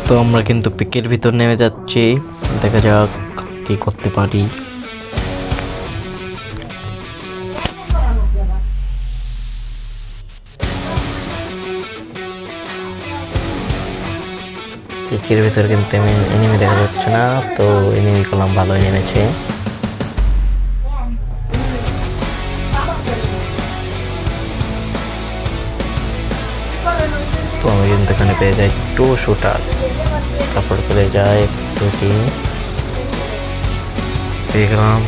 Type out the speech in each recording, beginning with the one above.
তো আমরা কিন্তু পিকের ভিতর নেমে যাচ্ছি, দেখা যাক কি করতে পারি। পিকের ভিতর কিন্তু এনিমি দেখা যাচ্ছে না, তো এনিমি কলাম ভালোই নেমেছে। তো আমি কিন্তু এখানে পেয়ে যাই 2 শুটার, তারপর পেয়ে যায় 2টি, পেয়ে গেলাম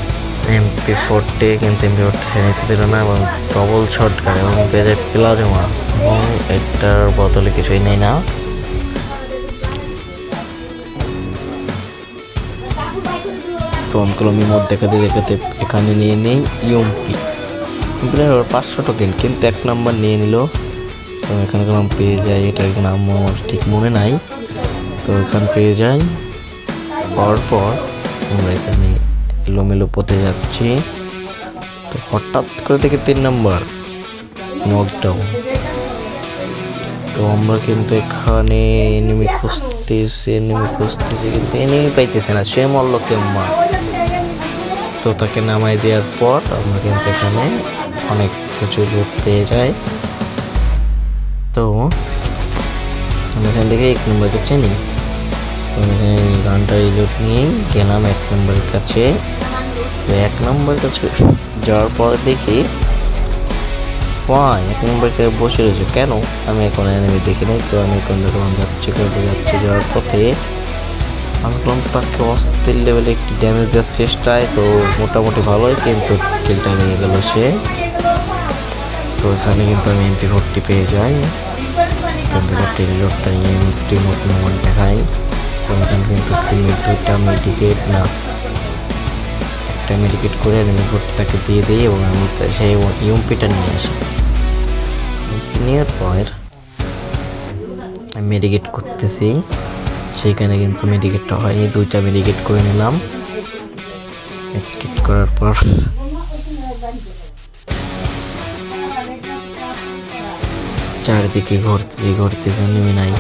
MP40, কিন্তু MP40 সে নিতে দিল না, এবং ডবল শটগান, এবং পেয়ে যায় প্লাজমা, এবং এটার বদলে কিছুই নেই না। তো আমি কলমি মোড দেখাতে দেখাতে এখানে নিয়ে নেই ইউএমপি 500 টোকেন, কিন্তু 1 নাম্বার নিয়ে নিল। তো এখানে কলম পেয়ে যাই, এটার নাম আমার ঠিক মনে নাই। তো এখানে পেয়ে যাই, পরপর আমরা এখানে এলোমেলো পথে যাচ্ছি। তো হঠাৎ করে দেখি 3 নাম্বার নকডাউন। তো আমরা কিন্তু এখানে এনিমি খুঁজতেছি কিন্তু এনিমি পাইতেছে না, সে মরল কেম্মা। তো তাকে নামাই দেওয়ার পর আমরা কিন্তু এখানে অনেক কিছু লুট পেয়ে যাই। তো আমরা এখান থেকে 1 নম্বরের কাছে নিই। তো এখানে গানটা রিলোড নিয়ে গেলাম 1 নম্বরের কাছে। তো 1 নম্বরের কাছে যাওয়ার পর দেখি 1 নম্বরের কাছে বসে রয়েছে, কেন আমি এখন এনিমি দেখি নাই। তো আমি এখন যখন যাচ্ছি যাওয়ার পথে আমি তাকে অস্থির লেভেলে একটি ড্যামেজ দেওয়ার চেষ্টায়, তো মোটামুটি ভালোই, কিন্তু কিলটা লেগে গেল সে। তো এখানে কিন্তু আমি MP40 পেয়ে যাই, MP40 রিলোডটা নিয়ে একটি নতুন মোড দেখাই। তো এখানে কিন্তু 2টা মেডিকেট না, একটা মেডিকেট করে MP40 তাকে দিয়ে দিই, এবং আমি সেই ইউএমপিটা নিয়ে আসি। নেওয়ার পর আমি মেডিকেট করতেছি, সেইখানে কিন্তু মেডিকেটটা হয়নি, 2টা মেডিকেট করে নিলাম। মেডিকেট করার পর চারিদিকে ঘুরতেছি এনিমি নাই।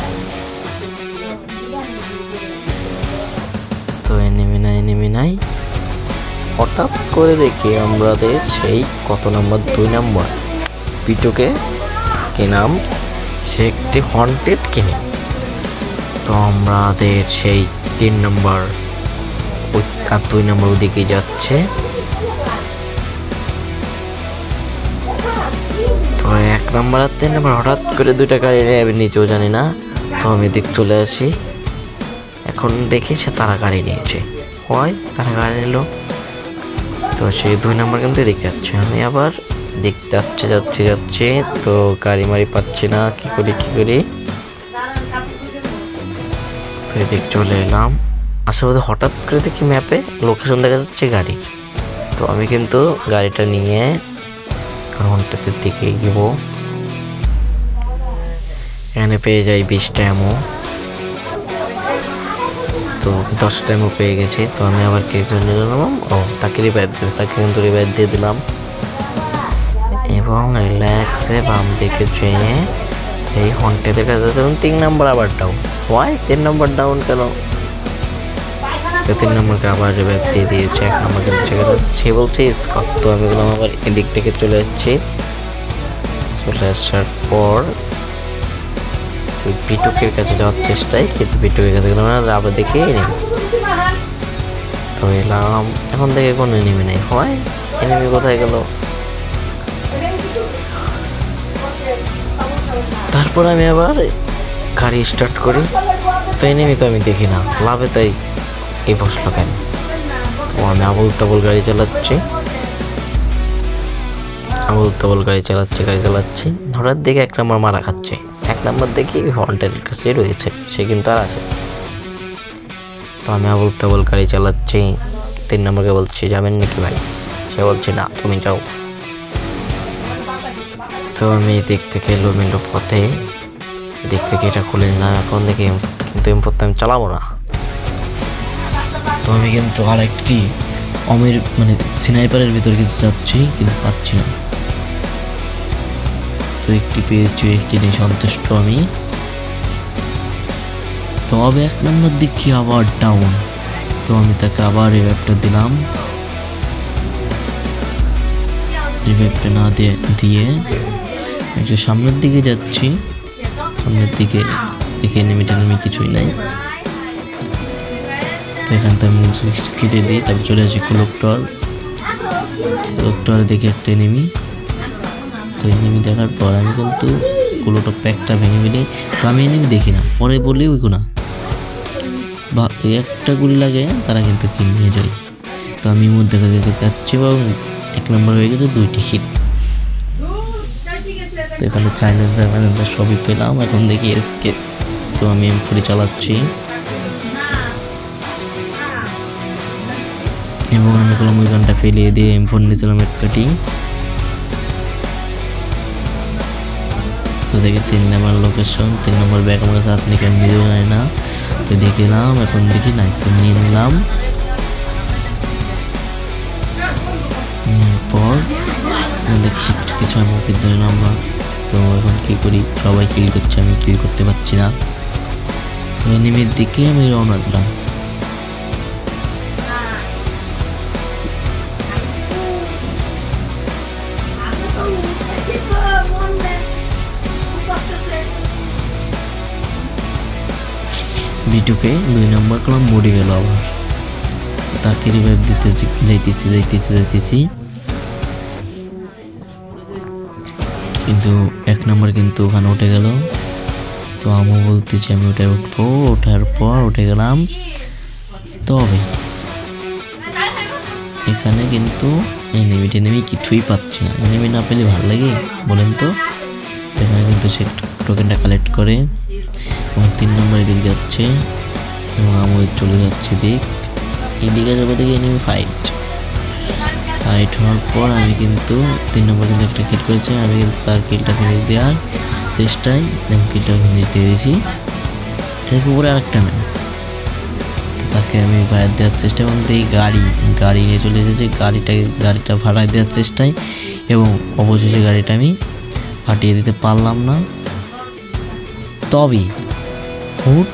তো এনিমি নাই, হঠাৎ করে দেখি আমাদের সেই কত নাম্বার 2 নাম্বার পিটুকে কি নাম, সে একটি হন্টেড কিনে। তো আমাদের সেই 3 নম্বর আর 2 নম্বর ওদিকে যাচ্ছে। তো 1 নম্বর আর 3 নম্বর হঠাৎ করে 2টা গাড়ি আমি নিচেও জানি না। তো আমি দিক চলে আসি, এখন দেখি সে তারা গাড়ি নিয়েছে, তারা গাড়ি নিল। তো সেই 2 নম্বর কিন্তু দেখতে যাচ্ছে, আমি আবার দেখতে যাচ্ছে। তো গাড়ি মারি পাচ্ছি না, কি করি। তো এদিক চলে এলাম, আশেপাশে হঠাৎ করে দেখি ম্যাপে লোকেশন দেখা যাচ্ছে গাড়ি। তো আমি কিন্তু গাড়িটা নিয়ে ঘন্টাতে দিকে গিয়েব। এখানে পেয়ে যাই 20টা অ্যামো, তো 10টা অ্যামো পেয়ে গেছি। তো আমি আবার কিছু নিয়ে নিলাম, তাকে রিভাইভ দিয়ে দিলাম, এবং রিল্যাক্সে বাম দিকে যেয়ে এই হন্টেদের কাছে 3 নম্বর আবার ডাউন। 3 নম্বর ডাউন কেন? 3 নম্বরকে আবার রিভাইভ দিয়ে দিয়েছে, 1 নম্বর কিন্তু সে বলছে স্কট। তো আমি বললাম আবার এদিক থেকে চলে আসার পর ওই পিটুকের কাছে যাওয়ার চেষ্টায়, কিন্তু পিটুকের কাছে গেলাম না, আবার দেখে এনিমি। তো এলাম, এখন দেখে কোনো এনিমি নেই, এনিমি কোথায় গেল? তারপর আমি আবার গাড়ি স্টার্ট করি, তো এনিমি তো আমি দেখি না, লাভে তাই এই বসলো কেন? তো আমি আবল তাবল গাড়ি চালাচ্ছি, হঠাৎ দেখে 1 নম্বর মারা খাচ্ছে। 1 নম্বর দেখি হন্টের কাছে রয়েছে, সে কিন্তু আর আসে। তো আমি আবল তাবল গাড়ি চালাচ্ছি, 3 নম্বরকে বলছি যাবেন নাকি ভাই? সে বলছে না, তুমি যাও। তো আমি দিক থেকে এলোমেলো পথে দিক থেকে এটা খুলে নিলাম, এখন দেখি কিন্তু M40 আমি চালাবো না। তো আমি কিন্তু আরেকটি স্নাইপারের ভিতর কিছু যাচ্ছি, কিন্তু পাচ্ছি না। তো একটি পেয়েছি, একটি নিয়ে সন্তুষ্ট আমি। তবে 1 নম্বর দেখি আবার ডাউন। তো আমি তাকে আবার রিভাইভটা দিলাম। রিভাইভটা না দিয়ে একটু সামনের দিকে যাচ্ছি। সামনের দিকে দেখে এনিমি কিছুই নাই। তো এখান থেকে আমি কেটে দিই, তারপর চলে আসি ক্লকটার দেখে একটা এনিমি। তো এনিমি দেখার পর আমি কিন্তু ক্লকটার প্যাকটা ভেঙে ফেলি। তো আমি এনিমি দেখি না, পরে বলি ওই না বা একটা গুলি লাগে তারা কিন্তু কিল নিয়ে যায়। তো আমি মধ্যে দেখে যাচ্ছি এবং 1 নম্বর হয়ে গেছে 2টি হিট। তো এখানে চাইনিজ সবই পেলাম। এখন দেখি এসকে। তো আমি M4 চালাচ্ছি এবং আমি কলম ওই গানটা ফেলিয়ে দিয়ে M4 নিয়েছিলাম একটি। তো দেখি 3 নম্বর লোকেশন, 3 নম্বর ব্যাগ আমার কাছে আছে নাকি আমি নিজেও জানি না। তো দেখলাম, এখন দেখি নাই, তো নিয়ে নিলাম। এরপর দেখছি কিছু আমি ওকে ধরলাম না। তো এখন কি করি, সবাই কিল করছে, আমি কিল করতে পারছি না। তো এনিমির দিকে আমি রওনা দিলাম। বিটুকে 2 নম্বর কলম মরে গেল আবার। তাকে রিভাইভ দিতে যাইতেছি কিন্তু 1 নম্বর কিন্তু ওখানে উঠে গেল। তো আমি বলতেছি আমি ওটাই উঠবো। ওঠার পর উঠে গেলাম। তবে এখানে কিন্তু এনিমি কিছুই পাচ্ছি না। এনিমি না পেলে ভালো লাগে বলেন তো। এখানে কিন্তু সে টোকেনটা কালেক্ট করে এবং 3 নম্বরের দিকে যাচ্ছে এবং আমি চলে যাচ্ছি এদিকে যাবে দেখে এনিমি ফাইট হওয়ার পর আমি কিন্তু 3 নম্বর কিন্তু একটা কিল করেছে। আমি কিন্তু তার কিলটা ফিনিশ দেওয়ার চেষ্টায় এবং কিলটা ফিনিশ দিয়ে দিয়েছি। ঠিক উপরে আরেকটা ম্যান, তাকে আমি ফায়ার দেওয়ার চেষ্টা এবং এই গাড়ি নিয়ে চলে এসেছে। গাড়িটা ফাটাই দেওয়ার চেষ্টায় এবং অবশেষে গাড়িটা আমি ফাটিয়ে দিতে পারলাম না। তবে হুট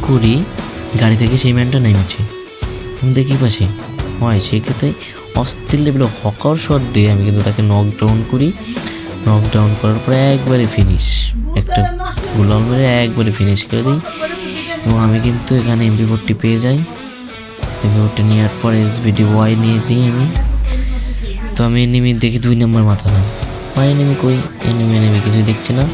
করে গাড়ি থেকে সেই ম্যানটা নেমেছে এবং দেখি পাশে হয়, সেক্ষেত্রে অস্থির লেভেলে হকার শট দিয়ে আমি কিন্তু তাকে নকডাউন করার পরে একবারে ফিনিশ, একটা গোলাল মেরে একবারে ফিনিশ করে দিই এবং আমি কিন্তু এখানে MP40 পেয়ে যাই। MP40 নেওয়ার পর SVD-Y নিয়ে দিই আমি। তো আমি এনিমি দেখি 2 নম্বর মাথা না হয়, এনিমি কই, এনিমি কিছুই দেখছি না।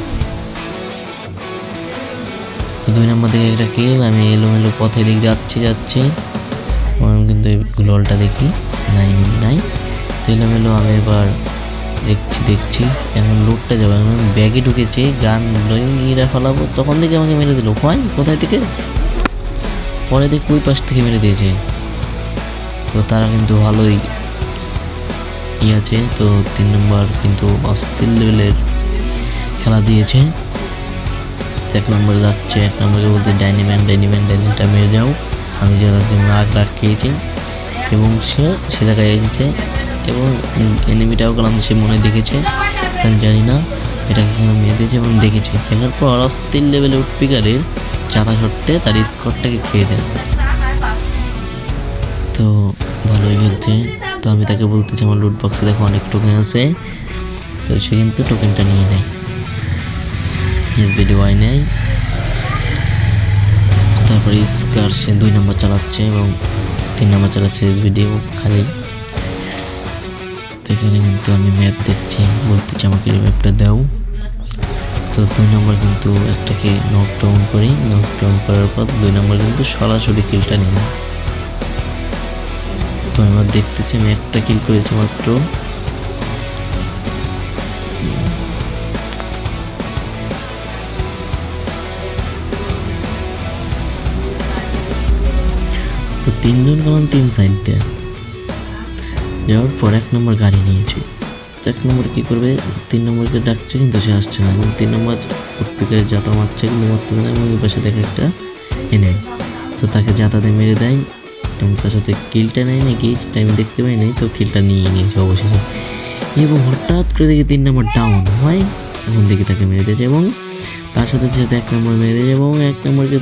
তো 2 নম্বর দিকে একটা কিল। আমি এলোমেলো পথে দিকে যাচ্ছি আমি কিন্তু গ্লোলটা দেখি নাই। তো এলোমেলো আমি এবার দেখছি এখন লুটটা যাবো। এখন ব্যাগে ঢুকেছি, গান ইরা ফেলাবো, তখন থেকে আমাকে মেরে দিল। হয় কোথায় থেকে, পরে দেখি ওই পাশ থেকে মেরে দিয়েছে। তো তারা কিন্তু ভালোই আছে। তো 3 নম্বর কিন্তু অস্থির লেভেলের খেলা দিয়েছে। 1 নম্বরে যাচ্ছে, 1 নম্বরে বলতে ডাইনিটা মেরে যাও। আমি যে তাকে রাগ খেয়েছি এবং সে জায়গায় এসেছে এবং এনিমিটাও গেলাম, সে মনে দেখেছে, তো আমি জানি না এটাকে মেরে দিয়েছে এবং দেখেছে। দেখার পর অস্থির লেভেলে উঠপিকারের চাঁদা শটে তার স্কোরটাকে খেয়ে দেয়। তো ভালোই খেলছে। তো আমি তাকে বলতেছি আমার লুট বক্সে দেখো অনেক টোকেন আছে। তো সে কিন্তু টোকেনটা নিয়ে নেয়, SVD-Y নেয়। তারপরে স্কার সে 2 নম্বর চালাচ্ছে এবং 3 নম্বর চালাচ্ছে SVD খালি। তো এখানে কিন্তু আমি ম্যাপ দেখছি, বলতেছি আমাকে ম্যাপটা দাও। তো 2 নম্বর কিন্তু একটাকে নকডাউন করার পর 2 নম্বর কিন্তু সরাসরি কিলটা নিল। তো আমার দেখতেছি আমি একটা কিল করেছি মাত্র। তো 3 জন গেলাম 3 সাইড দিয়ে যাওয়ার পর 1 নম্বর গাড়ি নিয়েছে। 1 নম্বর কী করবে, 3 নম্বরকে ডাকছে কিন্তু সে আসছে না এবং 3 নম্বর উৎপিকারে জাতা মারছে কিন্তু মারতে পারে এবং ওই পাশে দেখে একটা এনে। তো তাকে জাতাতে মেরে দেয় এবং তার সাথে কিলটা নেয় নাকি সেটা আমি দেখতে পাই নাই। তো কিলটা নিয়েছে অবশেষে এবং হঠাৎ করে দেখি 3 নম্বর ডাউন হয় এবং দেখি তাকে মেরে দিয়েছে এবং তার সাথে 1 নম্বর মেরে দিয়েছে এবং 1 নম্বরকে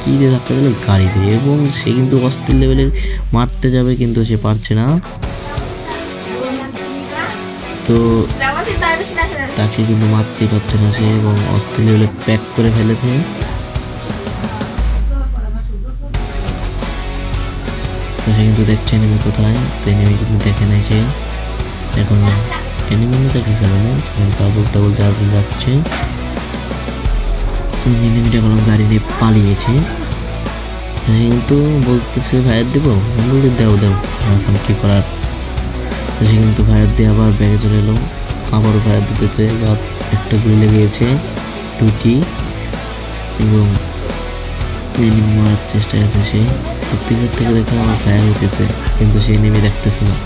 কী দিয়ে ধাক্কা দিল? গাড়ি দিয়ে। এবং সে কিন্তু অস্থির লেভেলের মারতে যাবে কিন্তু সে পারছে না। তো তাকে কিন্তু মারতেই পারছে না সে, এবং অস্থির লেভেলে প্যাক করে ফেলেছে। তো সে কিন্তু দেখছে এনিমি কোথায়, তো এনিমি কিন্তু দেখে নেয় সে। এখন এনিমি দেখে ফেলে না, তা বলতে বলতে আগে যাচ্ছে। তো এনিমিটা কোনো গাড়ি নিয়ে পালিয়েছে। তো সে কিন্তু বলতেছে ফায়ার দেবো, বলে দেও দেও, এখন কী করার। তো সে কিন্তু ফায়ার দিয়ে আবার ব্যাগে চলে এলো, আবারও ফায়ার দিতেছে, বা একটা গুলি লেগেছে, দুটি, এবং এনিমি মারার চেষ্টায় আছে সে। তো পিছন থেকে দেখে আমার ফায়ার হইতেছে, কিন্তু সে এনিমি দেখতেছে না।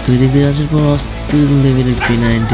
তো এদিকে আসার পর অস্থির লেভেলের P90